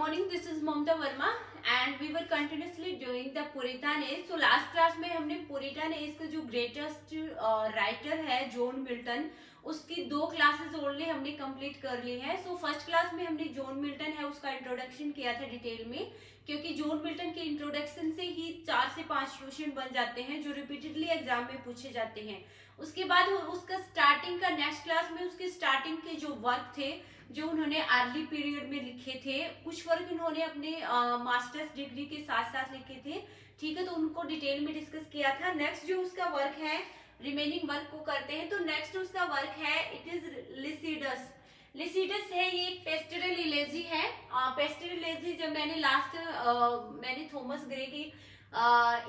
morning, this is Mamta Verma and we were continuously doing the Puritan Age. So last class में हमने Puritan Age का जो greatest writer है John Milton, उसकी 2 classes only हमने complete कर ली है. सो फर्स्ट क्लास में हमने जॉन मिल्टन है उसका इंट्रोडक्शन किया था डिटेल में, क्योंकि जॉन मिल्टन के इंट्रोडक्शन से ही 4 से 5 क्वेश्चन बन जाते हैं जो रिपीटेडली एग्जाम में पूछे जाते हैं. उसके बाद उसका स्टार्टिंग का नेक्स्ट क्लास में उसके स्टार्टिंग के जो वर्क थे जो उन्होंने अर्ली पीरियड में लिखे थे, कुछ वर्क उन्होंने अपने मास्टर्स डिग्री के साथ साथ लिखे थे. ठीक है, तो उनको डिटेल में डिस्कस किया था. नेक्स्ट जो उसका वर्क है, रिमेनिंग वर्क को करते हैं. तो नेक्स्ट उसका वर्क है, इट इज लिसिडस. लिसिडस है, ये एक पेस्टरल इलेजी है. पेस्टरल इलेजी जब मैंने थॉमस ग्रे की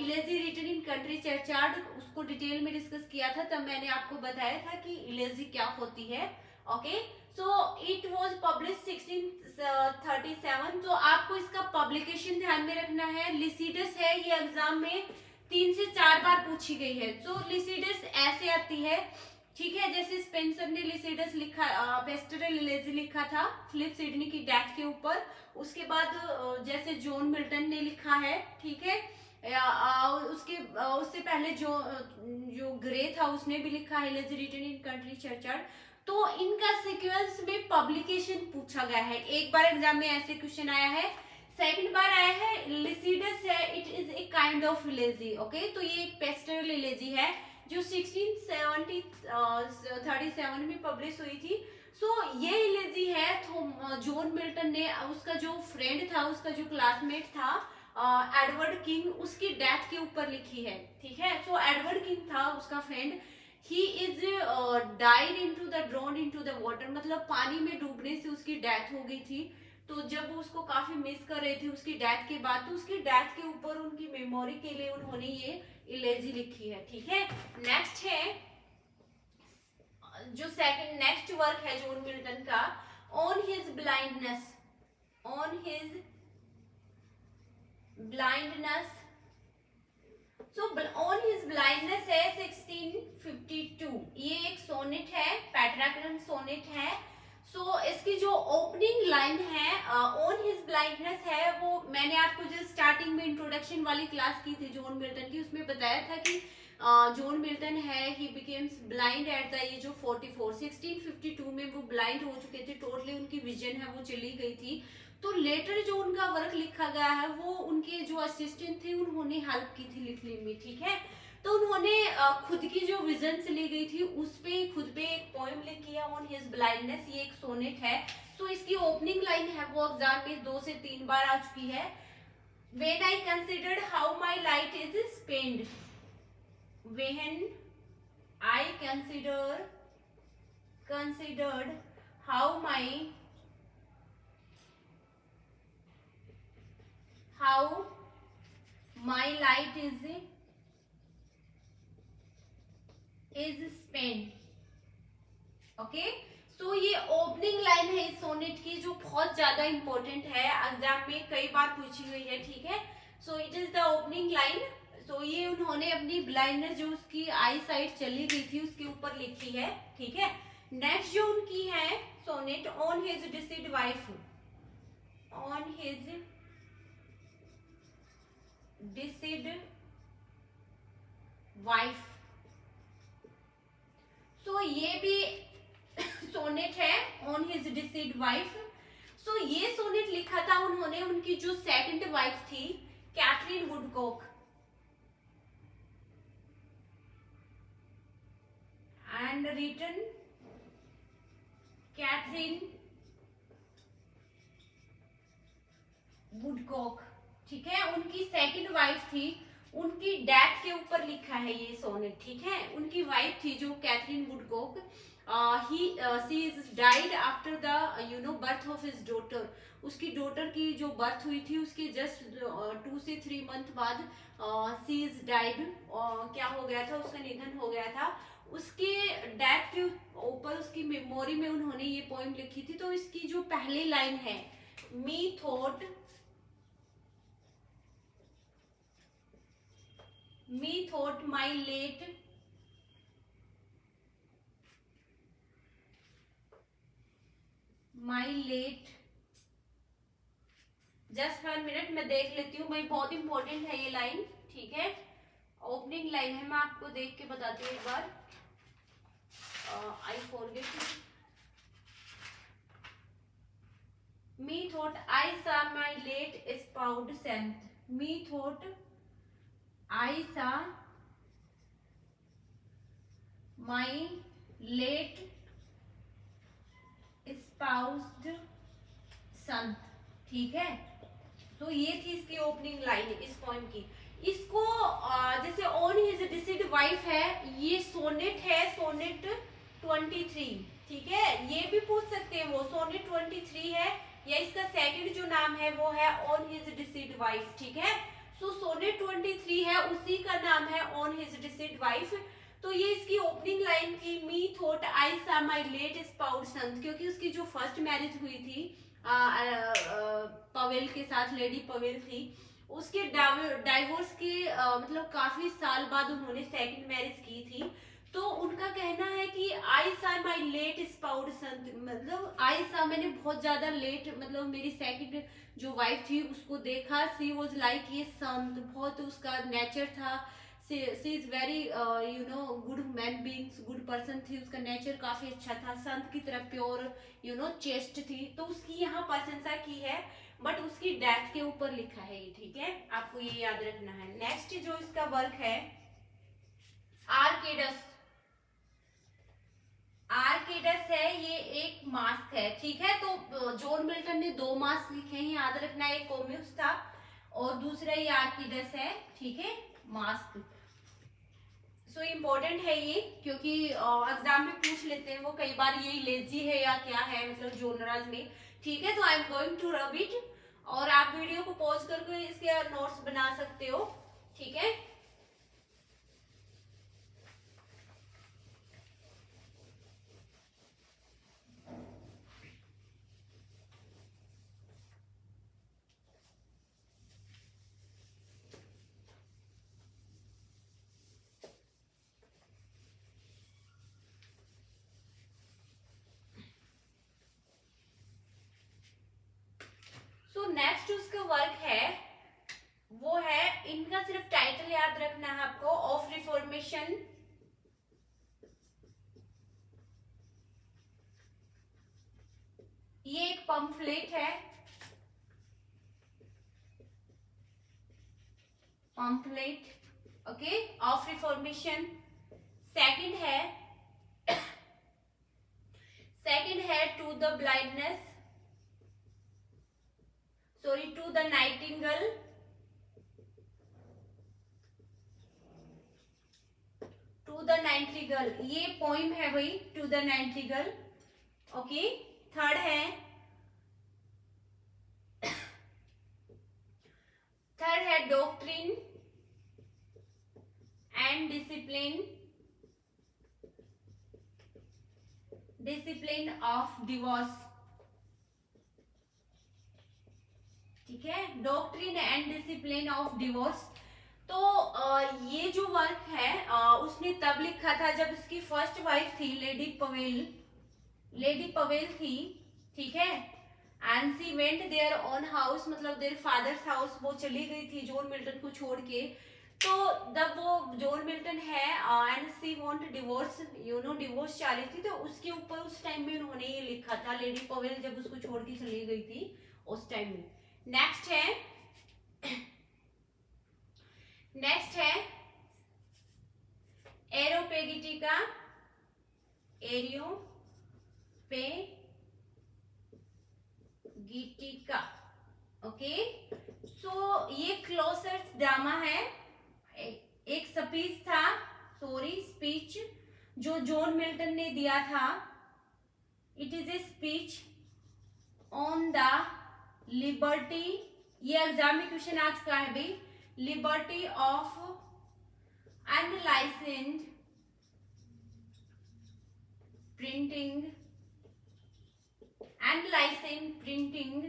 इलेजी रिटन इन कंट्री चर्चार्ड उसको डिटेल में डिस्कस किया था, तब मैंने आपको बताया था कि इलेजी क्या होती है. Okay, so it was publish 1637. तो आपको इसका पब्लिकेशन ध्यान में रखना है. लिसिडस है, ये एग्जाम में 3 से 4 बार पूछी गई है. तो लिसिडस ऐसे आती है, ठीक है, जैसे स्पेंसर ने लिसिडस लिखा, पेस्टरल इलेजी लिखा था फिलिप सिडनी की डेथ के ऊपर. उसके बाद जैसे जॉन मिल्टन ने लिखा है, ठीक है, उससे पहले जो ग्रे था उसने भी लिखा है इलेजी रिटन इन कंट्री चर्चार्ड. तो इनका सीक्वेंस में पब्लिकेशन पूछा गया है. एक बार एग्जाम में ऐसे क्वेश्चन आया है, सेकंड बार आया है लिसिडस है, it is a kind of इलेजी. Okay, तो ये एक पेस्टरल इलेजी है जो 1637 में पब्लिश हुई थी. सो ये इलेजी है तो जॉन मिल्टन ने उसका जो फ्रेंड था, उसका जो क्लासमेट था एडवर्ड किंग, उसकी डेथ के ऊपर लिखी है. ठीक है, सो एडवर्ड किंग था उसका friend. He is died into the drowned into the water, मतलब पानी में डूबने से उसकी डेथ हो गई थी. तो जब उसको काफी मिस कर रहे थे उसकी डेथ के बाद, तो उसकी डेथ के ऊपर उनकी मेमोरी के लिए उन्होंने ये इलेजी लिखी है. ठीक है, नेक्स्ट है जो नेक्स्ट वर्क है जॉन मिल्टन का, on his blindness. On his blindness. So on his blindness है 1652. ये एक सोनेट है, पैट्राक्रम सोनेट है. सो इसकी जो ओपनिंग लाइन है ऑन हिज ब्लाइंडनेस है, वो मैंने आपको जो स्टार्टिंग में इंट्रोडक्शन वाली क्लास की थी जॉन मिल्टन की, उसमें बताया था कि जॉन मिल्टन है, he becomes blind at the age of 44. 1652 में वो ब्लाइंड हो चुके थे, टोटली उनकी विजन है वो चली गई थी. तो लेटर जो उनका वर्क लिखा गया है वो उनके जो असिस्टेंट थे उन्होंने हेल्प की थी लिखने में. ठीक है, तो उन्होंने खुद की जो विजन से ली गई थी उस पे खुद पे एक पोएम लिखी है ऑन हिज ब्लाइंडनेस. ये एक सोनेट है. तो इसकी ओपनिंग लाइन है वो एग्जाम में 2 से 3 बार आ चुकी है. When I considered how my light is spend. When I considered how my light is spent. Okay, so ये ओपनिंग लाइन है इस सोनेट की जो बहुत ज्यादा इंपॉर्टेंट है, एग्जाम में कई बार पूछी हुई है. ठीक है, so it is the opening line. So ये उन्होंने अपनी ब्लाइंडनेस जो उसकी आई साइड चली गई थी उसके ऊपर लिखी है. ठीक है, नेक्स्ट जो उनकी है sonnet on his deceased wife. On his deceased wife. So ये भी सोनेट है on his deceased wife. So ये सोनेट लिखा था उन्होंने उनकी जो सेकंड वाइफ थी Katherine Woodcock. And written Katherine Woodcock. ठीक है, उनकी सेकंड वाइफ थी, उनकी डेथ के ऊपर लिखा है ये सोनेट. ठीक है, उनकी वाइफ थी जो Catherine Woodcock, she is died after the birth of his daughter. उसकी डॉटर की जो बर्थ हुई थी उसके जस्ट 2 से 3 मंथ बाद शी इज डाइड. क्या हो गया था, उसका निधन हो गया था. उसके डेथ के ऊपर उसकी मेमोरी में उन्होंने ये पोएम लिखी थी. तो इसकी जो पहली लाइन है, मी thought my late just 1 minute मैं देख लेती हूँ भाई, बहुत इंपॉर्टेंट है ये लाइन, ठीक है। ओपनिंग लाइन है, मैं आपको देख के बताती हूँ एक बार। I forget. Methought I saw my late spouse sent. Methought I saw my late spoused son. ठीक है, तो ये थी इसकी ओपनिंग लाइन इस पोएम की। इसको जैसे ऑन हिज डिसीड वाइफ है, ये सोनेट है, सोनेट 23, ठीक है, ये भी पूछ सकते हैं वो सोनेट 23 है, या इसका सेकंड जो नाम है वो है ऑन हिज डिसीड वाइफ, ठीक है। सो सोनेट 23 है, उसी का नाम है ऑन हिज डिसीड वाइफ। तो ये इसकी ओपनिंग लाइन थी, मी थॉट आई सा माई लेट स्पाउस सन, क्योंकि उसकी जो फर्स्ट मैरिज हुई थी पवेल के साथ, लेडी पवेल थी, उसके डाइवोर्स के मतलब काफी साल बाद उन्होंने सेकंड मैरिज की थी। तो उनका कहना है कि आई सा माई लेट स्पाउड सन, मतलब आई सा मैंने बहुत ज्यादा लेट, मतलब मेरी सेकंड जो वाइफ थी उसको देखा, सी वॉज लाइक ये संत, बहुत उसका नेचर था, she is very you know good man beings, good person थी, उसका नेचर काफी अच्छा था, संत की तरह प्योर यू नो चेस्ट थी, तो उसकी यहाँ प्रशंसा की है, बट उसकी डेथ के ऊपर लिखा है ये, ठीक है, आपको ये याद रखना है। नेक्स्ट जो इसका वर्क है आर्केडस, आर्केडस है, ये एक मास्क है, ठीक है। तो जॉन मिल्टन ने 2 मास्क लिखे हैं, याद रखना, एक कोम्यूस था और दूसरा ये आर्किडस है, ठीक है, मास्क। सो इम्पोर्टेंट है ये, क्योंकि एग्जाम में पूछ लेते हैं वो कई बार, ये लेजी है या क्या है, मतलब जोनराज में, ठीक है। तो I am going to rub it, और आप वीडियो को पॉज करके इसके नोट्स बना सकते हो, ठीक है। नेक्स्ट उसका वर्क है वो है, इनका सिर्फ टाइटल याद रखना है आपको, ऑफ रिफॉर्मेशन। ये एक पंफलेट है, pamphlet, okay, of reformation. Second है to the blindness, sorry to the nightingale, to the nightingale, ये पोइम है भाई, to the nightingale, okay. Third है doctrine and discipline, discipline of divorce, ठीक है, doctrine and discipline of divorce. तो ये जो वर्क है उसने तब लिखा था जब उसकी फर्स्ट वाइफ थी लेडी पवेल थी, ठीक है, and she went their own house, मतलब देयर फादर्स हाउस, वो चली गई थी जॉन मिल्टन को छोड़ के। तो जब वो जॉन मिल्टन है and C want divorce, you know divorce चाह रही थी, तो उसके ऊपर उस टाइम में उन्होंने ये लिखा था, लेडी पवेल जब उसको छोड़ के चली गई थी उस टाइम में। नेक्स्ट है एरोपेगिटिका, एरियोपेगिटिका, ओके। सो ये क्लोजर्स ड्रामा है, एक स्पीच था, स्पीच जो जॉन मिल्टन ने दिया था, it is a speech on the liberty, ये एग्जाम में क्वेश्चन आ चुका है भाई, liberty of unlicensed printing, unlicensed printing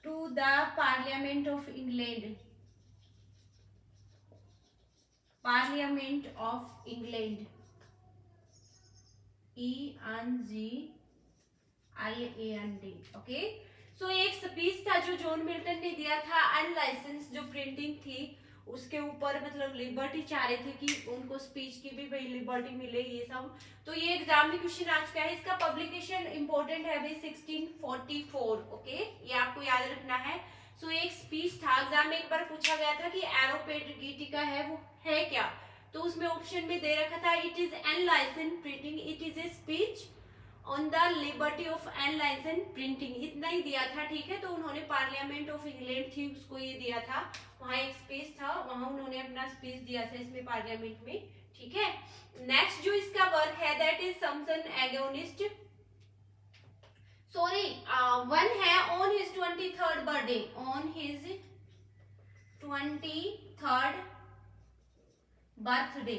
to the parliament of England, parliament of England, ENGLAND, IAND, okay. So एक स्पीच था जो जॉन मिल्टन ने दिया था, अनलाइसेंस जो प्रिंटिंग थी उसके ऊपर, मतलब लिबर्टी चाह रहे थे कि उनको स्पीच की भी भाई लिबर्टी मिले, ये सब। तो ये एग्जाम में क्वेश्चन आ चुका है। इसका पब्लिकेशन इंपॉर्टेंट है भाई 1644, ओके, ये आपको याद रखना है। सो एक स्पीच था, एग्जाम में एक बार पूछा गया था कि एरोपेडिगिटिका है वो है क्या, तो उसमें ऑप्शन में दे रखा था it is unlicensed printing, it is a speech on the liberty of unlicensed printing, इतना ही दिया था, ठीक है। तो उन्होंने पार्लियामेंट ऑफ इंग्लैंड थी उसको ये दिया था, वहां एक स्पीच था, वहां उन्होंने अपना स्पीच दिया था इसमें पार्लियामेंट में, ठीक है। नेक्स्ट जो इसका वर्क है that is Samson Agonist, sorry, one है on his 23rd birthday, on his 23rd birthday,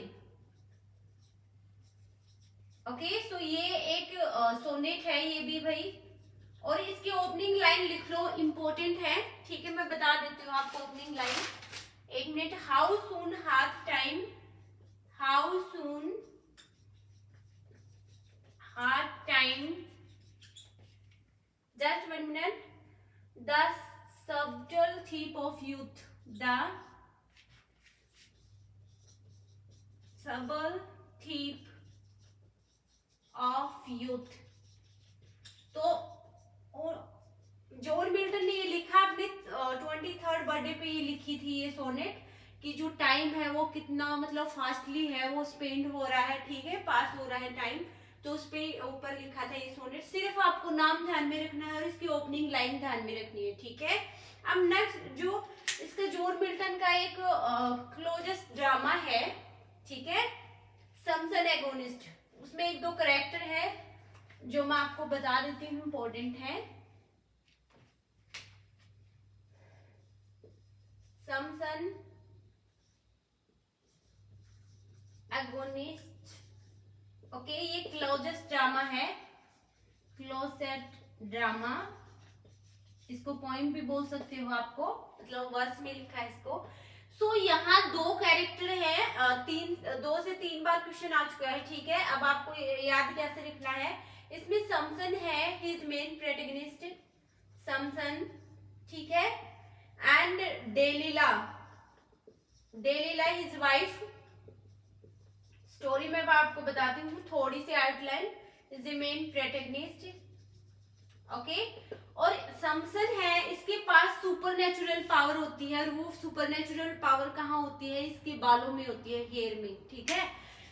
okay. So ये एक सोनेट है ये भी भाई, और इसकी ओपनिंग लाइन लिख लो, इंपॉर्टेंट है, ठीक है। मैं बता देती हूँ आपको ओपनिंग लाइन, एक मिनट। हाउ सून हाथ टाइम, हाउ सून हाथ time, just 1 minute, the subtle thief of youth, the सबल थीप ऑफ यूथ। तो जॉन मिल्टन ने ये लिखा अपने 23rd बर्थडे पे, ये लिखी थी ये सोनेट, कि जो टाइम है वो कितना मतलब फास्टली है वो स्पेंड हो रहा है, ठीक है, पास हो रहा है टाइम, तो उस पे ऊपर लिखा था ये सोनेट। सिर्फ आपको नाम ध्यान में रखना है और इसकी ओपनिंग लाइन ध्यान में रखनी है, ठीक है। अब नेक्स्ट जो इसका जॉन मिल्टन का एक क्लोजेस्ट ड्रामा है, ठीक है, सॉमसन एगोनिस्ट, उसमें एक दो कैरेक्टर है जो मैं आपको बता देती हूँ, इंपॉर्टेंट है। सॉमसन एगोनिस्ट, ओके, ये क्लोजेस्ट ड्रामा है, क्लोजेस्ट ड्रामा, इसको पॉइंट भी बोल सकते हो आपको, मतलब वर्स में लिखा है इसको। सो यहाँ दो कैरेक्टर है, 2 से 3 बार क्वेश्चन आ चुका है, ठीक है। अब आपको याद कैसे रखना है, इसमें सॉमसन है हिज मेन प्रोटैगनिस्ट, सॉमसन, ठीक है, and Delilah, Delilah his wife. Story में मैं आपको बताती हूँ थोड़ी सी outline, is the main protagonist, okay. और सॉमसन है, इसके पास सुपरनेचुरल पावर होती है, वो सुपरनेचुरल पावर कहाँ होती है, इसके बालों में होती है, हेयर में, ठीक है।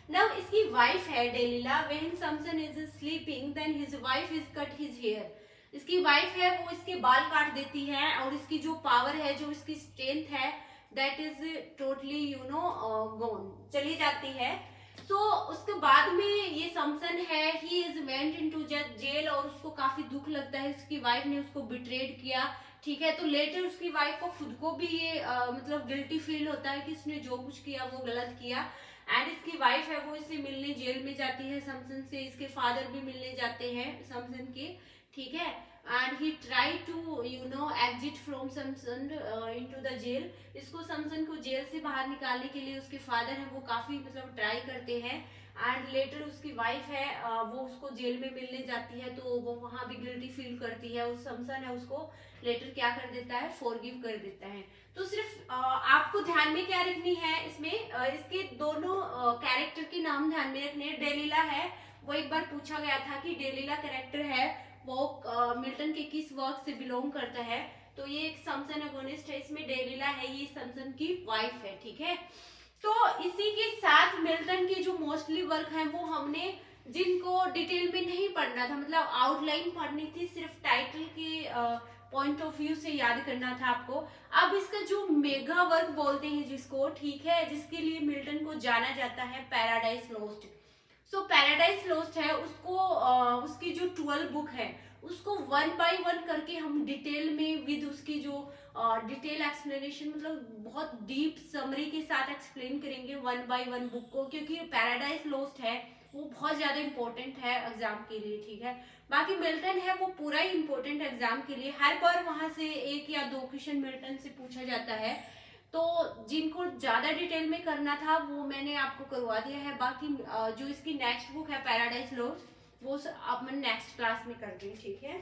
नाउ इसकी वाइफ है Delilah, when Samson is sleeping then his wife is cut his hair, इसकी वाइफ है वो इसके बाल काट देती है, और इसकी जो पावर है, जो इसकी स्ट्रेंथ है, that is totally you know gone, चली जाती है। तो उसके बाद में ये सॉमसन है, he is went into jail, और उसको काफी दुख लगता है उसकी वाइफ ने उसको बिट्रेड किया, ठीक है। तो लेटर उसकी वाइफ को खुद को भी ये मतलब गिल्टी फील होता है कि इसने जो कुछ किया वो गलत किया, एंड इसकी वाइफ है वो इससे मिलने जेल में जाती है सॉमसन से, इसके फादर भी मिलने जाते हैं सॉमसन के, ठीक है। And he try to you know exit from Samson into the jail, इसको सॉमसन को जेल से बाहर निकालने के लिए उसके फादर है वो काफी मतलब ट्राई करते हैं, एंड लेटर उसकी वाइफ है वो उसको जेल में मिलने जाती है, तो वो वहां भी गिल्टी फील करती है, उस सॉमसन है उसको लेटर क्या कर देता है, फॉरगिव कर देता है। तो सिर्फ आपको ध्यान में क्या रखनी है इसमें, इसके दोनों कैरेक्टर के नाम ध्यान में रखने हैं। डेलिला है, वो एक बार पूछा गया था कि डेलिला कैरेक्टर है वो मिल्टन के किस वर्क से बिलोंग करता है, तो ये एक सॉमसन एगोनिस्ट है, इसमें डेलिला है ये सॉमसन की वाइफ है, ठीक है। तो इसी के साथ मिल्टन के जो मोस्टली वर्क हैं वो हमने, जिनको डिटेल में नहीं पढ़ना था, मतलब आउटलाइन पढ़नी थी, सिर्फ टाइटल के पॉइंट ऑफ व्यू से याद करना था आपको। अब इसका जो मेगा वर्क बोलते हैं जिसको, ठीक है, जिसके लिए मिल्टन को जाना जाता है, पैराडाइज लॉस्ट। सो पैराडाइज लॉस्ट है, उसको उसकी जो 12 बुक है उसको 1 बाय 1 करके हम डिटेल में विद उसकी जो डिटेल एक्सप्लेनेशन, मतलब बहुत डीप समरी के साथ एक्सप्लेन करेंगे 1 बाय 1 बुक को, क्योंकि पैराडाइज लॉस्ट है वो बहुत ज्यादा इंपॉर्टेंट है एग्जाम के लिए, ठीक है। बाकी मिल्टन है वो पूरा ही इंपॉर्टेंट है एग्जाम के लिए, हर बार वहां से 1 या 2 क्वेश्चन मिल्टन से पूछा जाता है। तो जिनको ज्यादा डिटेल में करना था वो मैंने आपको करवा दिया है। बाकी जो इसकी नेक्स्ट बुक है पैराडाइज लॉस्ट, वो अब मैं नेक्स्ट क्लास में करती हूँ, ठीक है।